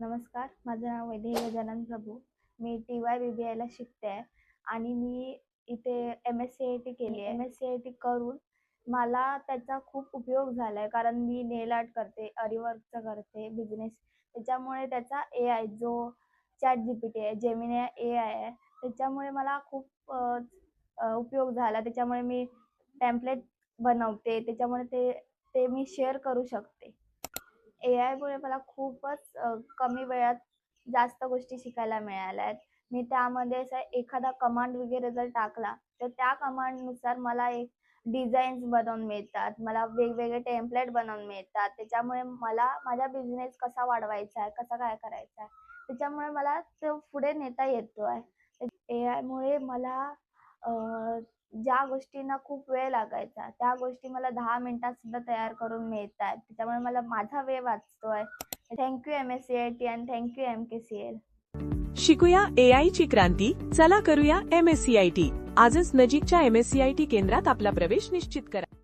नमस्कार, माझं नाव वैदेही गजानन प्रभू. मी TY-BBAला शिकते आहे आणि मी इथे MSc-IT केली आहे. MSc-IT करून मला त्याचा खूप उपयोग झाला आहे, कारण मी नेल आर्ट करते, आरीवर्कचं करते, बिझनेस. त्याच्यामुळे त्याचा AI जो ChatGPT आहे, जेमिनी AI आहे, त्याच्यामुळे मला खूप उपयोग झाला. त्याच्यामुळे मी टेम्पलेट बनवते, त्याच्यामुळे ते ते मी शेअर करू शकते. AI मुळे मला खूपच कमी वेळात जास्त गोष्टी शिकायला मिळाल्या आहेत. मी त्यामध्ये असा एखादा कमांड वगैरे जर टाकला, तर त्या कमांडनुसार मला एक डिझाईन्स बनवून मिळतात. मला वेगवेगळे टेम्पलेट बनवून मिळतात. त्याच्यामुळे मला माझा बिझनेस कसा वाढवायचा आहे, कसा काय करायचा आहे, त्याच्यामुळे मला तो पुढे नेता येतो आहे. AI मुळे मला अ, ज्या गोष्टींना खूप वेळ लागायचा, त्या गोष्टी मला 10 मिनिटात सुद्धा तयार करून मिळतायत. त्याच्यामुळे मला माझा वेळ वाचतोय. थँक यू MSc-IT आणि थँक यू MKCL. शिकूया AI ची क्रांती. चला करूया MSc-IT. आजच नजीकच्या MSc-IT केंद्रात आपला प्रवेश निश्चित करा.